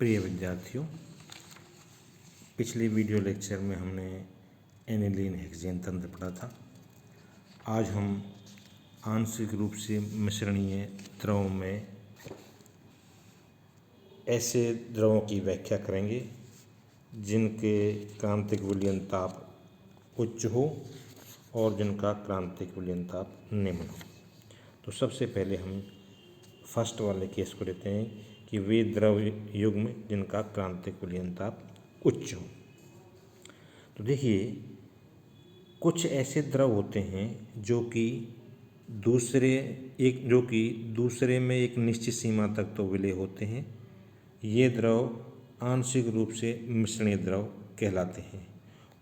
प्रिय विद्यार्थियों, पिछले वीडियो लेक्चर में हमने एनिलीन हेक्सेन तंत्र पढ़ा था। आज हम आंशिक रूप से मिश्रणीय द्रवों में ऐसे द्रवों की व्याख्या करेंगे जिनके क्रांतिक विलयन ताप उच्च हो और जिनका क्रांतिक विलयन ताप निम्न हो। तो सबसे पहले हम फर्स्ट वाले केस को लेते हैं कि वे द्रव युग्म जिनका क्रांतिक विलयन ताप उच्च हो। तो देखिए, कुछ ऐसे द्रव होते हैं जो कि दूसरे में एक निश्चित सीमा तक तो विलय होते हैं। ये द्रव आंशिक रूप से मिश्रणीय द्रव कहलाते हैं।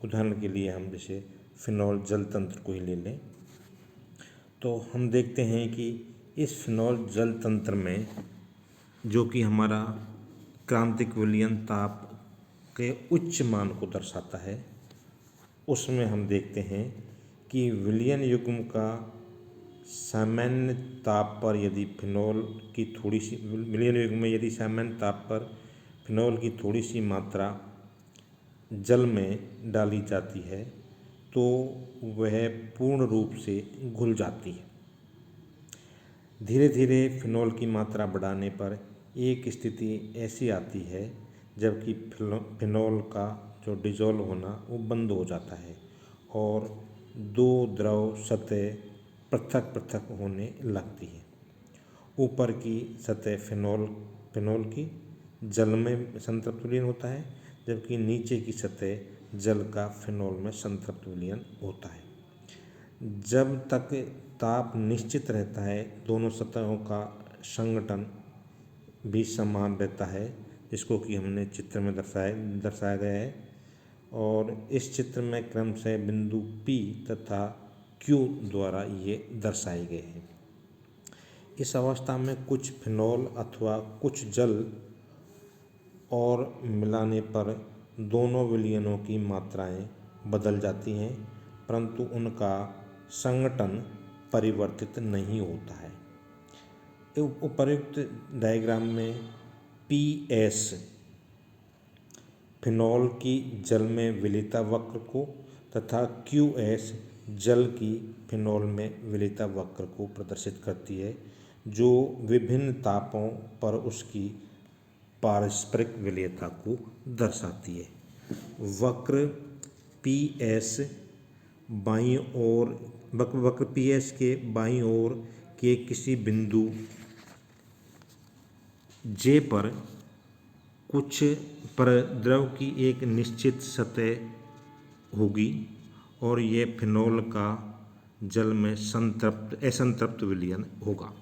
उदाहरण के लिए हम जैसे फिनॉल जल तंत्र को ही ले लें, तो हम देखते हैं कि इस फिनॉल जल तंत्र में जो कि हमारा क्रांतिक विलयन ताप के उच्च मान को दर्शाता है, उसमें हम देखते हैं कि विलयन युग्म का सामान्य ताप पर यदि फिनॉल की थोड़ी सी विलयन युग्म में यदि सामान्य ताप पर फिनॉल की थोड़ी सी मात्रा जल में डाली जाती है तो वह पूर्ण रूप से घुल जाती है। धीरे धीरे फिनॉल की मात्रा बढ़ाने पर एक स्थिति ऐसी आती है जबकि फिनॉल का जो डिजोल्व होना वो बंद हो जाता है और दो द्रव सतह पृथक पृथक होने लगती है। ऊपर की सतह फिनॉल की जल में संतृप्त विलयन होता है, जबकि नीचे की सतह जल का फिनॉल में संतृप्त विलयन होता है। जब तक ताप निश्चित रहता है, दोनों सतहों का संघटन भी समान रहता है, जिसको कि हमने चित्र में दर्शाया गया है। और इस चित्र में क्रमशः बिंदु P तथा Q द्वारा ये दर्शाए गए हैं। इस अवस्था में कुछ फिनॉल अथवा कुछ जल और मिलाने पर दोनों विलयनों की मात्राएं बदल जाती हैं, परंतु उनका संघटन परिवर्तित नहीं होता है। उपर्युक्त डायग्राम में PS फिनॉल की जल में विलेयता वक्र को तथा QS जल की फिनॉल में विलेयता वक्र को प्रदर्शित करती है, जो विभिन्न तापों पर उसकी पारस्परिक विलेयता को दर्शाती है। वक्र PS बाईं ओर वक्र PS के बाईं ओर के किसी बिंदु J पर कुछ पर द्रव की एक निश्चित सतह होगी और ये फिनॉल का जल में असंतृप्त विलयन होगा,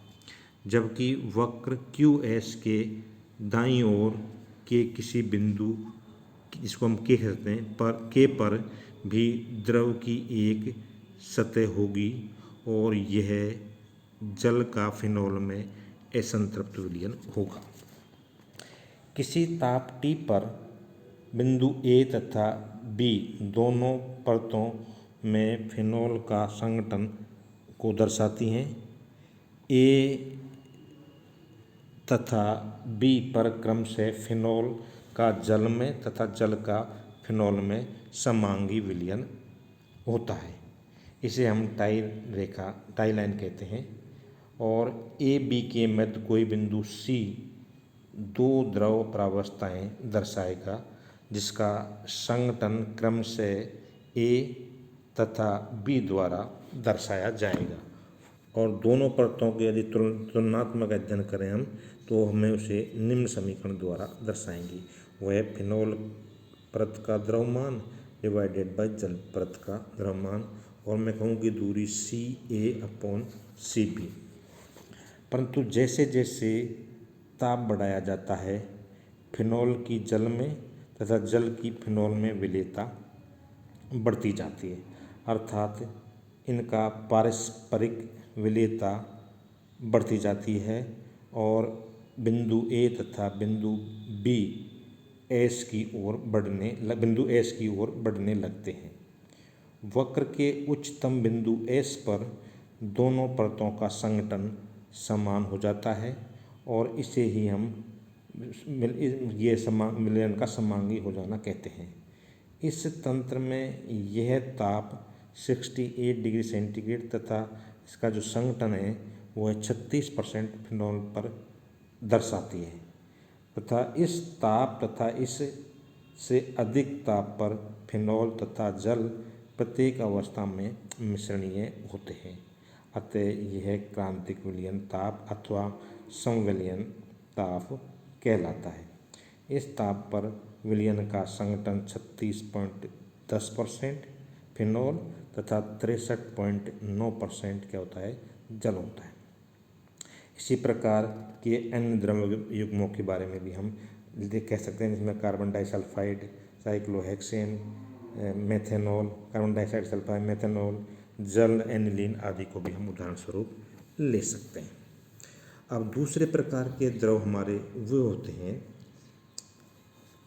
जबकि वक्र QS के दाईं ओर के किसी बिंदु जिसको हम K कहते हैं K पर भी द्रव की एक सतह होगी और यह जल का फिनॉल में असंतृप्त विलयन होगा। किसी ताप T पर बिंदु A तथा B दोनों परतों में फिनॉल का संघटन को दर्शाती हैं। A तथा B पर क्रमशः फिनॉल का जल में तथा जल का फिनॉल में समांगी विलयन होता है। इसे हम टाई लाइन कहते हैं। और A B के मध्य कोई बिंदु C दो द्रव प्रावस्थाएं दर्शाएगा, जिसका संघटन क्रमशः A तथा B द्वारा दर्शाया जाएगा। और दोनों परतों के यदि तुलनात्मक अध्ययन करें हम, तो हमें उसे निम्न समीकरण द्वारा दर्शाएंगे। वह फिनॉल परत का द्रव्यमान डिवाइडेड बाय जल परत का द्रव्यमान, और मैं कहूँगी दूरी CA/CB। परंतु जैसे जैसे ताप बढ़ाया जाता है, फिनॉल की जल में तथा जल की फिनॉल में विलेयता बढ़ती जाती है, अर्थात इनका पारस्परिक विलेयता बढ़ती जाती है और बिंदु A तथा बिंदु S की ओर बढ़ने लगते हैं। वक्र के उच्चतम बिंदु S पर दोनों परतों का संघटन समान हो जाता है और इसे ही हम ये विलयन का समांगी हो जाना कहते हैं। इस तंत्र में यह ताप 68 डिग्री सेंटीग्रेड तथा इसका जो संघटन है वह 36% फिनॉल पर दर्शाती है तथा इस ताप तथा इस से अधिक ताप पर फिनॉल तथा जल प्रत्येक अवस्था में मिश्रणीय होते हैं। अतः यह क्रांतिक विलयन ताप अथवा संविलयन ताप कहलाता है। इस ताप पर विलयन का संघटन 36.10% फिनॉल तथा 63.9% क्या होता है, जल होता है। इसी प्रकार के अन्य द्रव्य युग्मों के बारे में भी हम कह सकते हैं, जिसमें carbon disulphide, cyclohexane, methanol, carbon dioxide sulphide, methanol, जल, एनिलीन आदि को भी हम उदाहरण स्वरूप ले सकते हैं। अब दूसरे प्रकार के द्रव हमारे वो होते हैं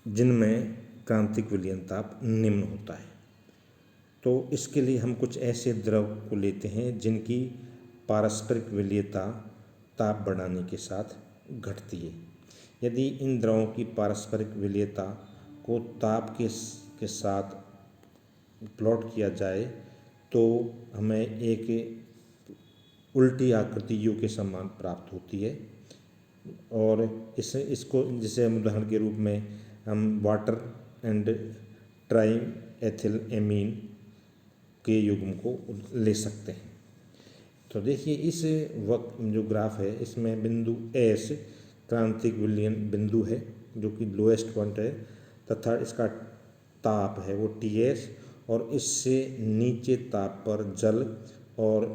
जिनमें क्रांतिक विलयन ताप निम्न होता है। तो इसके लिए हम कुछ ऐसे द्रव को लेते हैं जिनकी पारस्परिक विलयता ताप बढ़ाने के साथ घटती है। यदि इन द्रवों की पारस्परिक विलयता को ताप के साथ प्लॉट किया जाए तो हमें एक उल्टी आकृति यू के समान प्राप्त होती है। और इसको जिसे हम उदाहरण के रूप में हम water and try ethyl amine के युग्म को ले सकते हैं। तो देखिए इस वक्त जो ग्राफ है इसमें बिंदु एस क्रांतिक विलयन बिंदु है जो कि लोएस्ट पॉइंट है तथा इसका ताप है वो Ts और इससे नीचे ताप पर जल और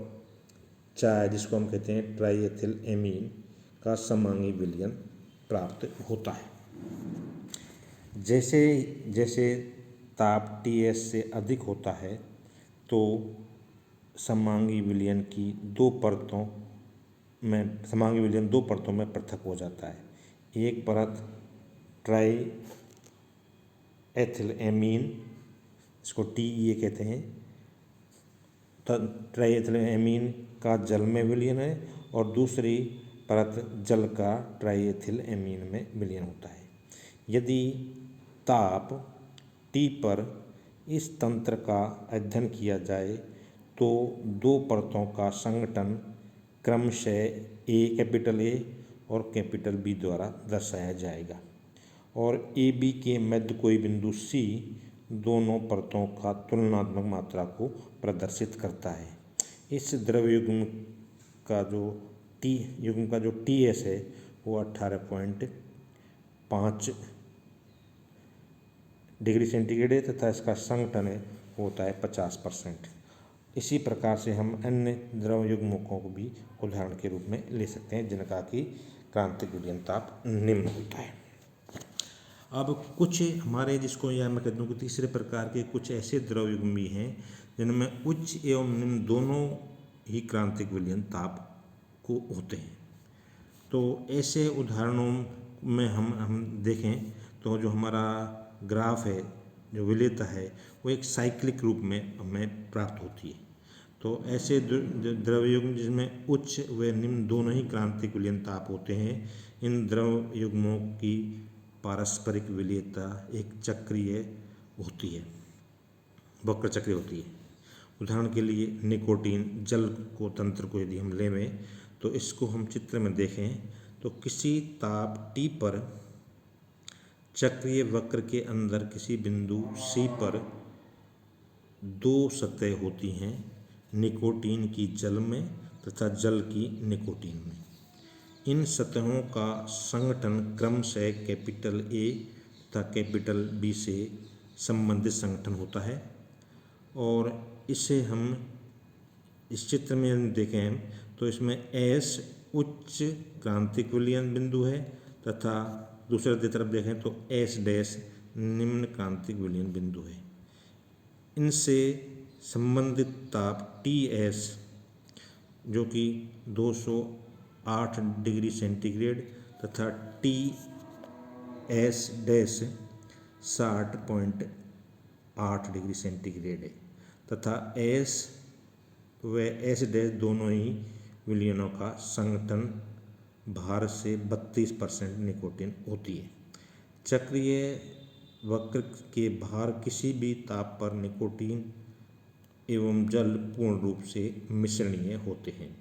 चाय जिसको हम कहते हैं ट्राई एथिल एमीन का समांगी विलयन प्राप्त होता है। जैसे जैसे ताप Ts से अधिक होता है तो समांगी विलयन की दो परतों में पृथक हो जाता है। एक परत ट्राई एथिल एमीन, इसको TE कहते हैं, ट्राई एथिल एमीन का जल में विलयन है और दूसरी परत जल का ट्राई एथिल एमीन में विलयन होता है। यदि ताप T पर इस तंत्र का अध्ययन किया जाए तो दो परतों का संघटन क्रमशः कैपिटल A और कैपिटल B द्वारा दर्शाया जाएगा और AB के मध्य कोई बिंदु C दोनों परतों का तुलनात्मक मात्रा को प्रदर्शित करता है। इस द्रव युग्म का जो Ts है वो 18.5 डिग्री सेंटीग्रेड है तथा इसका संघटन है होता है 50%। इसी प्रकार से हम अन्य द्रव युग्मों को भी उदाहरण के रूप में ले सकते हैं जिनका कि क्रांतिक विलयन ताप निम्न होता है। अब कुछ हमारे जिसको या मैं कहता हूँ कि तीसरे प्रकार के कुछ ऐसे द्रव युग्म भी हैं जिनमें उच्च एवं निम्न दोनों ही क्रांतिक विलयन ताप को होते हैं। तो ऐसे उदाहरणों में हम देखें तो जो हमारा ग्राफ है जो विलयता है वो एक साइक्लिक रूप में हमें प्राप्त होती है। तो ऐसे द्रव युग्म जिसमें उच्च व निम्न दोनों ही क्रांतिक विलयन ताप होते हैं, इन द्रव युग्मों की पारस्परिक विलयता एक चक्रीय होती है, वक्र चक्रीय होती है। उदाहरण के लिए निकोटीन जल को तंत्र को यदि हम लें तो इसको हम चित्र में देखें तो किसी ताप T पर चक्रीय वक्र के अंदर किसी बिंदु C पर दो सतह होती हैं, निकोटीन की जल में तथा जल की निकोटीन में। इन सतहों का संगठन क्रमशः कैपिटल A तथा कैपिटल B से संबंधित संगठन होता है और इसे हम इस चित्र में देखें तो इसमें S उच्च क्रांतिक विलयन बिंदु है तथा दूसरे तरफ देखें तो S डैश निम्न क्रांतिक विलयन बिंदु है। इनसे संबंधित ताप Ts जो कि 208 डिग्री सेंटीग्रेड तथा Ts डैश 60.8 डिग्री सेंटीग्रेड है तथा S व S डैश दोनों ही विलयनों का संगठन भार से 32% निकोटीन होती है। चक्रीय वक्र के भार किसी भी ताप पर निकोटीन एवं जल पूर्ण रूप से मिश्रणीय होते हैं।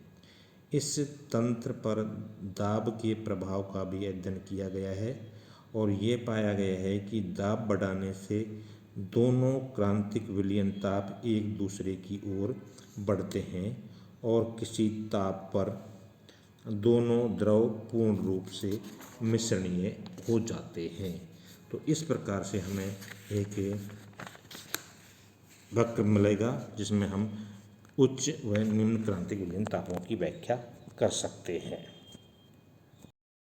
इस तंत्र पर दाब के प्रभाव का भी अध्ययन किया गया है और ये पाया गया है कि दाब बढ़ाने से दोनों क्रांतिक विलयन ताप एक दूसरे की ओर बढ़ते हैं और किसी ताप पर दोनों द्रव पूर्ण रूप से मिश्रणीय हो जाते हैं। तो इस प्रकार से हमें एक वक्र मिलेगा जिसमें हम उच्च व निम्न क्रांतिक विलयन तापों की व्याख्या कर सकते हैं।